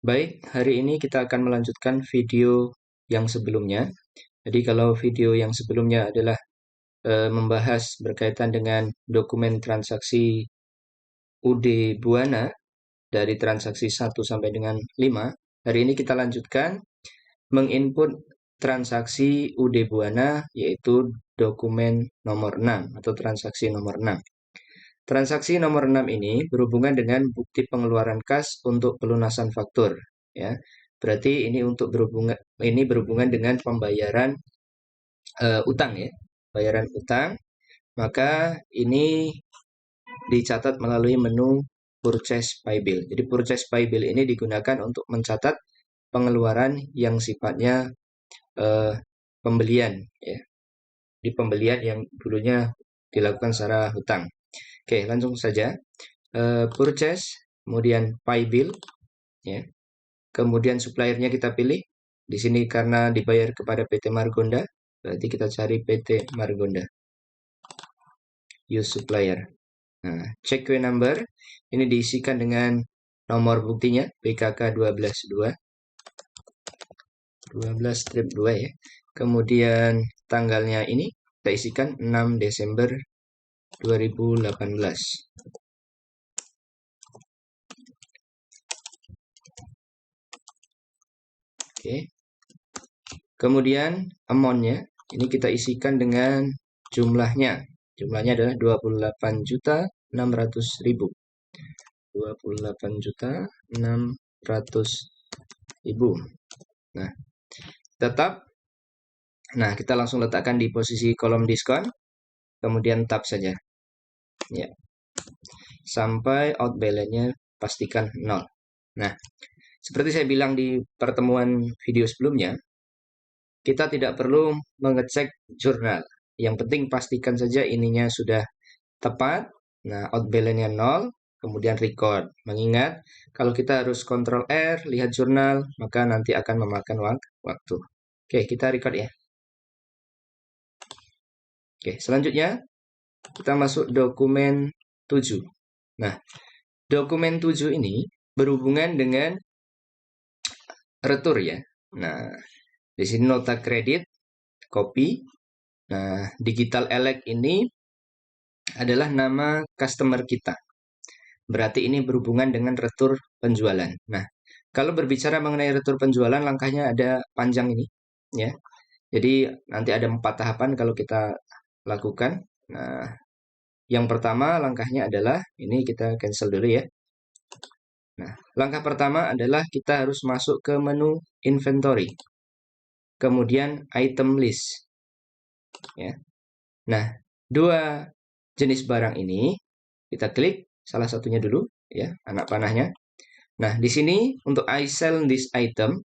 Baik, hari ini kita akan melanjutkan video yang sebelumnya. Jadi kalau video yang sebelumnya adalah membahas berkaitan dengan dokumen transaksi UD Buana dari transaksi 1 sampai dengan 5. Hari ini kita lanjutkan menginput transaksi UD Buana yaitu dokumen nomor 6 atau transaksi nomor 6. Transaksi nomor 6 ini berhubungan dengan bukti pengeluaran kas untuk pelunasan faktur, ya. Berarti ini berhubungan dengan pembayaran utang, ya. Bayaran utang, maka ini dicatat melalui menu purchase paybill. Jadi purchase paybill ini digunakan untuk mencatat pengeluaran yang sifatnya pembelian, ya. Di pembelian yang dulunya dilakukan secara hutang. Oke, langsung saja. Purchase, kemudian paybill, ya. Kemudian suppliernya kita pilih. Di sini karena dibayar kepada PT Margonda, berarti kita cari PT Margonda. Use supplier. Nah, check queue number ini diisikan dengan nomor buktinya PKK 12-2 ya. Kemudian tanggalnya ini kita isikan 6 Desember 2018. Oke. Kemudian amount-nya ini kita isikan dengan jumlahnya. Jumlahnya adalah 28.600.000. 28.600.000. Nah, tetap. Nah, kita langsung letakkan di posisi kolom diskon. Kemudian tab saja. Ya. Sampai out balance-nya pastikan 0. Nah, seperti saya bilang di pertemuan video sebelumnya, kita tidak perlu mengecek jurnal. Yang penting pastikan saja ininya sudah tepat. Nah, out balance-nya 0, kemudian record. Mengingat, kalau kita harus Ctrl R, lihat jurnal, maka nanti akan memakan waktu. Oke, kita record ya. Oke, selanjutnya kita masuk dokumen 7. Nah, dokumen 7 ini berhubungan dengan retur ya. Nah, di sini nota kredit, copy. Nah, digital elect ini adalah nama customer kita. Berarti ini berhubungan dengan retur penjualan. Nah, kalau berbicara mengenai retur penjualan, langkahnya ada panjang ini, ya. Jadi nanti ada 4 tahapan kalau kita lakukan. Nah, yang pertama langkahnya adalah ini kita cancel dulu ya. Nah, langkah pertama adalah kita harus masuk ke menu inventory. Kemudian item list. Ya. Nah, 2 jenis barang ini kita klik salah satunya dulu ya, anak panahnya. Nah, di sini untuk I sell this item,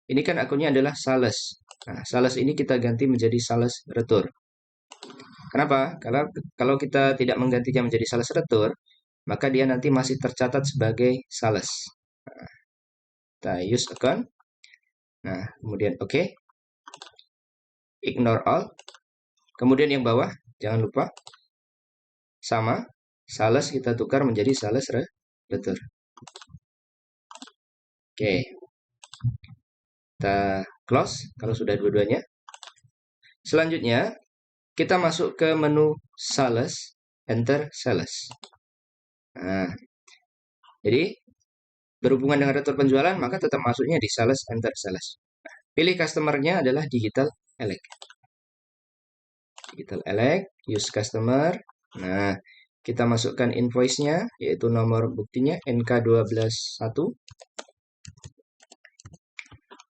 ini kan akunnya adalah sales. Nah, sales ini kita ganti menjadi sales retur. Kenapa? Karena kalau kita tidak menggantinya menjadi sales retur, maka dia nanti masih tercatat sebagai sales. Nah, kita use account. Nah, kemudian oke. Ignore all. Kemudian yang bawah, jangan lupa sama sales kita tukar menjadi sales retur. Oke. Kita close kalau sudah dua-duanya. Selanjutnya, kita masuk ke menu sales, enter sales. Nah, jadi berhubungan dengan retur penjualan, maka tetap masuknya di sales, enter sales. Pilih customer-nya adalah digital elect. Digital elect, use customer. Nah, kita masukkan invoice-nya, yaitu nomor buktinya NK121.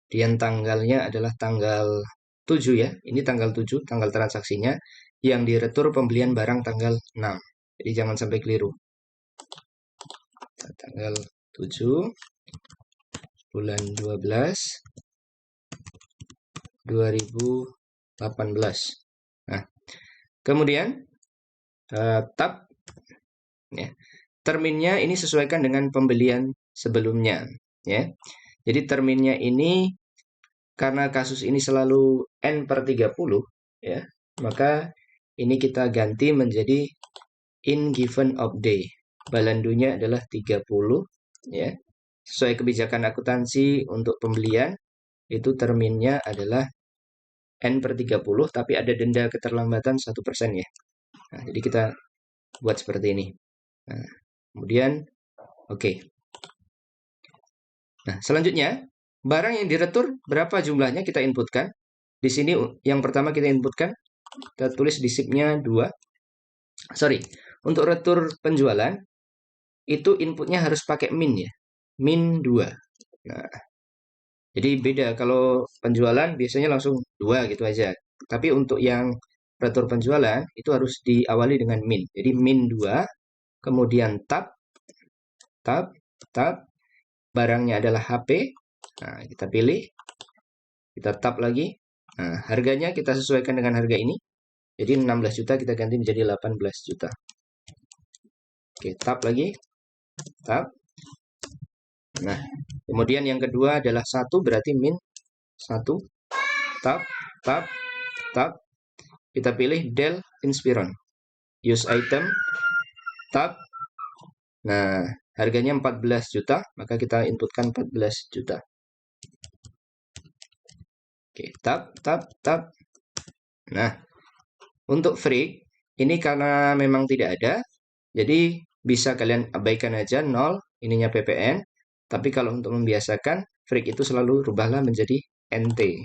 Kemudian tanggalnya adalah tanggal 7 ya. Ini tanggal 7, tanggal transaksinya. Yang diretur pembelian barang tanggal 6. Jadi jangan sampai keliru. Tanggal 7 bulan 12 2018. Nah, kemudian tab ya. Terminnya ini sesuaikan dengan pembelian sebelumnya ya. Jadi terminnya ini karena kasus ini selalu N/30 ya, maka ini kita ganti menjadi in given of day. Balandunya adalah 30 ya. sesuai kebijakan akuntansi untuk pembelian, itu terminnya adalah N/30, tapi ada denda keterlambatan 1% ya. Nah, jadi kita buat seperti ini. Nah, kemudian, oke. Nah, selanjutnya, barang yang diretur berapa jumlahnya kita inputkan. Di sini yang pertama kita inputkan, kita tulis di sheet-nya 2. Sorry, untuk retur penjualan, itu inputnya harus pakai min ya. Min 2. Nah, jadi beda, kalau penjualan biasanya langsung 2 gitu aja. Tapi untuk yang retur penjualan, itu harus diawali dengan min. Jadi min 2, kemudian tab, barangnya adalah HP. Nah, kita pilih, kita tab lagi. Nah, harganya kita sesuaikan dengan harga ini. Jadi 16 juta kita ganti menjadi 18 juta. Oke, tab lagi. Tab. Nah, kemudian yang kedua adalah 1, berarti min 1. Tab. Kita pilih Del Inspiron. Use item. Tab. Nah, harganya 14 juta, maka kita inputkan 14 juta. Oke, tab. Nah, untuk freak, ini karena memang tidak ada, jadi bisa kalian abaikan aja 0, ininya PPN. Tapi kalau untuk membiasakan, freak itu selalu rubahlah menjadi NT.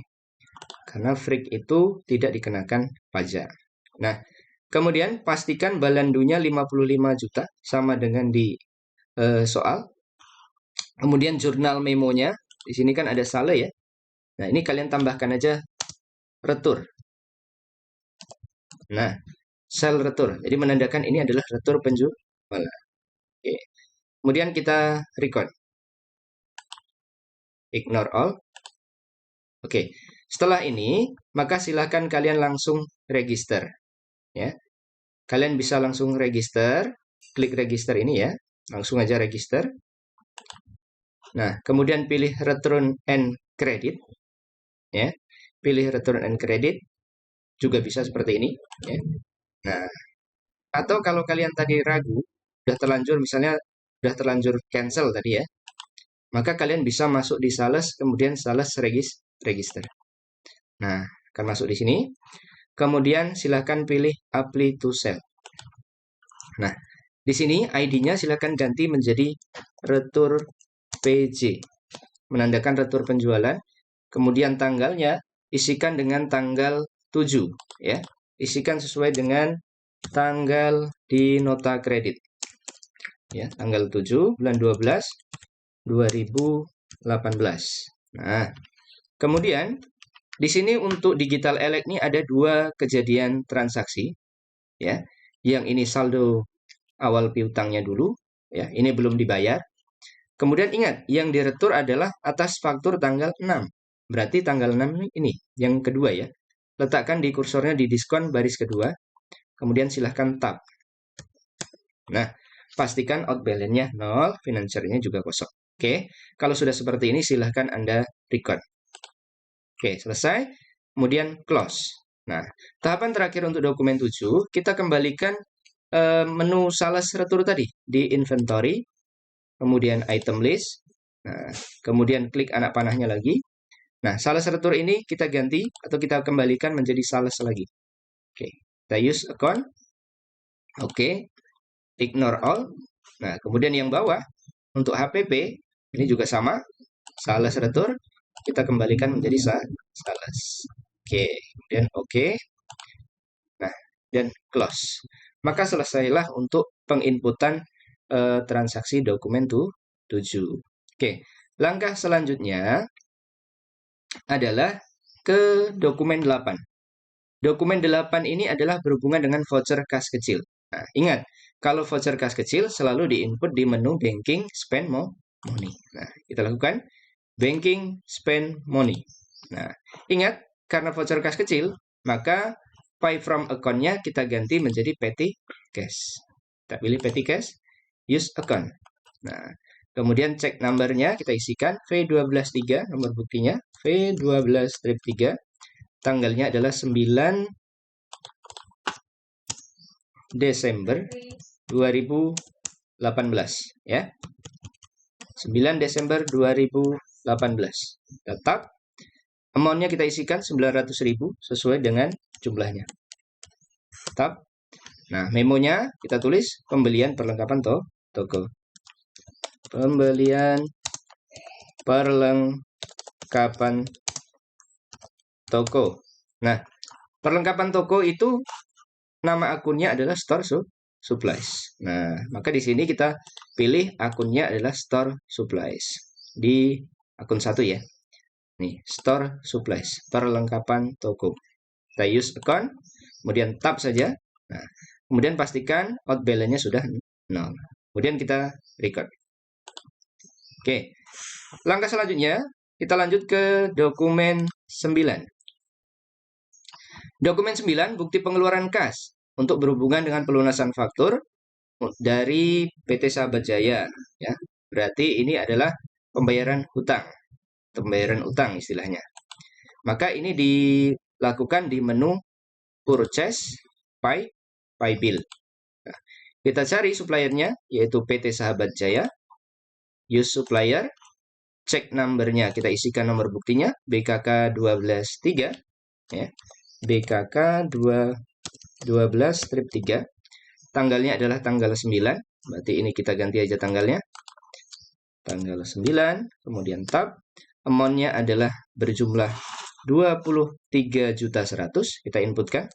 Karena freak itu tidak dikenakan pajak. Nah, kemudian pastikan balandunya 55 juta, sama dengan di soal. Kemudian jurnal memonya, di sini kan ada sale ya. Nah, ini kalian tambahkan aja retur. Nah, sel retur. Jadi menandakan ini adalah retur penjualan. Oke. Kemudian kita record. Ignore all. Oke. Setelah ini, maka silakan kalian langsung register. Ya. Kalian bisa langsung register. Klik register ini ya. Langsung aja register. Nah, kemudian pilih return and credit. Ya. Pilih return and credit. Juga bisa seperti ini. Ya. Nah, atau kalau kalian tadi ragu, udah terlanjur misalnya udah terlanjur cancel tadi ya, maka kalian bisa masuk di sales, kemudian sales register. Nah, akan masuk di sini. Kemudian silahkan pilih apply to sell. Nah, di sini ID-nya silahkan ganti menjadi retur PJ, menandakan retur penjualan. Kemudian tanggalnya isikan dengan tanggal 7 ya. Isikan sesuai dengan tanggal di nota kredit. Ya, tanggal 7 bulan 12 2018. Nah, kemudian di sini untuk digital elect ini ada 2 kejadian transaksi ya. Yang ini saldo awal piutangnya dulu ya, ini belum dibayar. Kemudian ingat, yang diretur adalah atas faktur tanggal 6. Berarti tanggal 6 ini yang kedua ya. Letakkan di kursornya di diskon baris kedua. Kemudian silahkan tab. Nah, pastikan out balance-nya 0, financernya juga kosong. Oke, kalau sudah seperti ini silahkan Anda record. Oke, selesai. Kemudian close. Nah, tahapan terakhir untuk dokumen 7, kita kembalikan menu sales retur tadi di inventory, kemudian item list. Nah, kemudian klik anak panahnya lagi. Nah, sales retur ini kita ganti atau kita kembalikan menjadi sales lagi. Oke, kita use account. Oke, ignore all. Nah, kemudian yang bawah untuk HPP ini juga sama, sales retur kita kembalikan menjadi sales. Oke, kemudian oke. Nah, dan close. Maka selesailah untuk penginputan transaksi dokumen 7. Oke, langkah selanjutnya adalah ke dokumen 8. Dokumen 8 ini adalah berhubungan dengan voucher kas kecil. Nah, ingat, kalau voucher kas kecil selalu diinput di menu banking spend money. Nah, kita lakukan banking spend money. Nah, ingat, karena voucher kas kecil, maka pay from account-nya kita ganti menjadi petty cash. Kita pilih petty cash, use account. Nah, kemudian cek number-nya kita isikan V123, nomor buktinya V12-3. Tanggalnya adalah 9 Desember 2018 ya. 9 Desember 2018. Tetap amount-nya kita isikan 900.000 sesuai dengan jumlahnya. Tetap. Nah, memonya kita tulis pembelian perlengkapan toko. Pembelian perlengkapan toko. Nah, perlengkapan toko itu nama akunnya adalah Store Supplies. Nah, maka di sini kita pilih akunnya adalah Store Supplies. Di akun 1 ya. Nih, Store Supplies, perlengkapan toko. Kita use account, kemudian tab saja. Nah, kemudian pastikan out balance-nya sudah 0. Kemudian kita record. Oke. Langkah selanjutnya, kita lanjut ke dokumen 9. Dokumen 9, bukti pengeluaran kas untuk berhubungan dengan pelunasan faktur dari PT Sahabat Jaya. Ya. Berarti ini adalah pembayaran hutang. Pembayaran utang istilahnya. Maka ini dilakukan di menu Purchase, Pay Bill. Nah, kita cari suppliernya, yaitu PT Sahabat Jaya. Use supplier. Cek numbernya, kita isikan nomor buktinya BKK 123 ya. BKK 12-3. Tanggalnya adalah tanggal 9. Berarti ini kita ganti aja tanggalnya. Tanggal 9, kemudian tab. Amount-nya adalah berjumlah 23.100.000. Kita inputkan.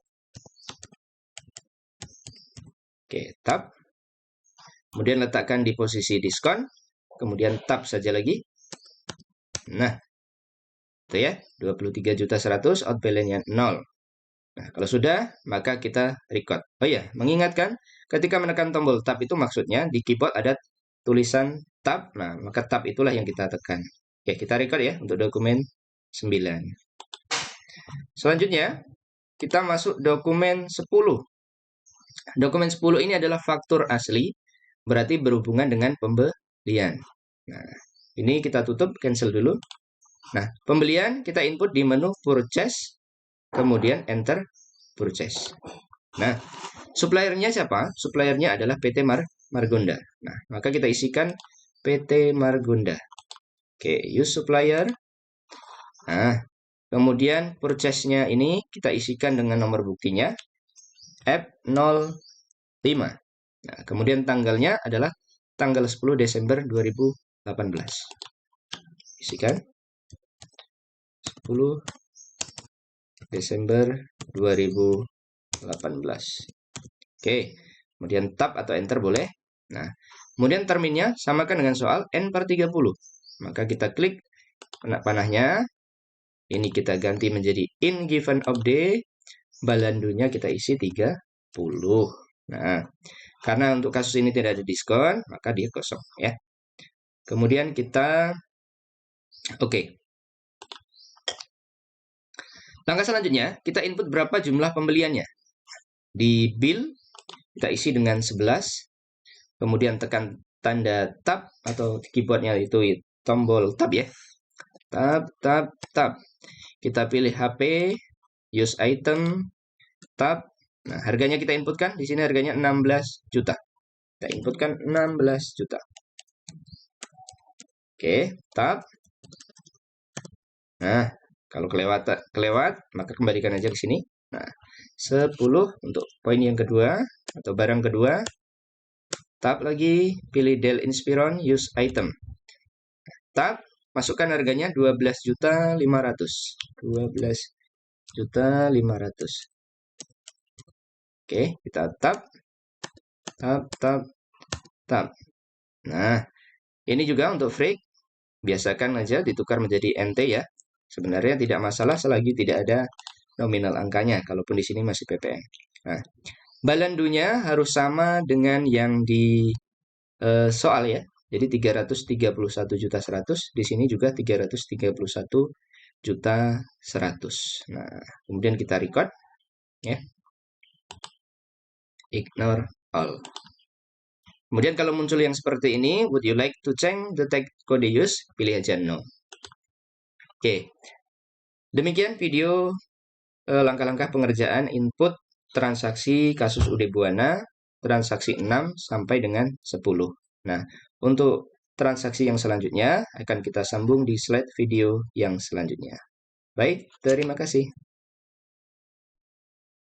Oke, tab. Kemudian letakkan di posisi diskon. Kemudian tab saja lagi. Nah, itu ya, 23.100.000, out balance-nya 0. Nah, kalau sudah, maka kita record. Oh ya, mengingatkan, ketika menekan tombol tab itu maksudnya di keyboard ada tulisan tab. Nah, maka tab itulah yang kita tekan. Oke, kita record ya untuk dokumen 9. Selanjutnya, kita masuk dokumen 10. Dokumen 10 ini adalah faktur asli, berarti berhubungan dengan pembelian. Nah, ini kita tutup, cancel dulu. Nah, pembelian kita input di menu Purchase, kemudian enter Purchase. Nah, suppliernya siapa? Suppliernya adalah PT Margonda. Nah, maka kita isikan PT Margonda. Oke, use supplier. Nah, kemudian purchase-nya ini kita isikan dengan nomor buktinya F05. Nah, kemudian tanggalnya adalah tanggal 10 Desember 2018. Isikan 10 Desember 2018. Oke, kemudian tab atau enter boleh. Nah, kemudian terminnya samakan dengan soal N/30. Maka kita klik panahnya. Ini kita ganti menjadi in given of day. Balandunya kita isi 30. Nah, karena untuk kasus ini tidak ada diskon, maka dia kosong ya. Kemudian kita oke. Langkah selanjutnya, kita input berapa jumlah pembeliannya. Di bill, kita isi dengan 11. Kemudian tekan tanda tab atau keyboardnya itu tombol tab ya. Tab. Kita pilih HP, use item, tab. Nah, harganya kita inputkan. Di sini harganya 16 juta. Kita inputkan 16 juta. Oke, tab. Nah, kalau kelewat, maka kembalikan aja ke sini. Nah, 10 untuk poin yang kedua atau barang kedua. Tab lagi, pilih Dell Inspiron, use item. Tab, masukkan harganya 12.500.000. 12.500.000. Oke, kita tab. Nah, ini juga untuk freak. Biasakan aja ditukar menjadi NT ya. Sebenarnya tidak masalah selagi tidak ada nominal angkanya, kalaupun di sini masih PPN. Nah, balandunya harus sama dengan yang di soal ya. Jadi 331.100.000, di sini juga 331.100.000. Nah, kemudian kita record ya. Ignore all. Kemudian kalau muncul yang seperti ini, would you like to change the tag code use? Pilih aja no. Oke. Demikian video langkah-langkah pengerjaan input transaksi kasus UD Buana, transaksi 6 sampai dengan 10. Nah, untuk transaksi yang selanjutnya akan kita sambung di slide video yang selanjutnya. Baik, terima kasih.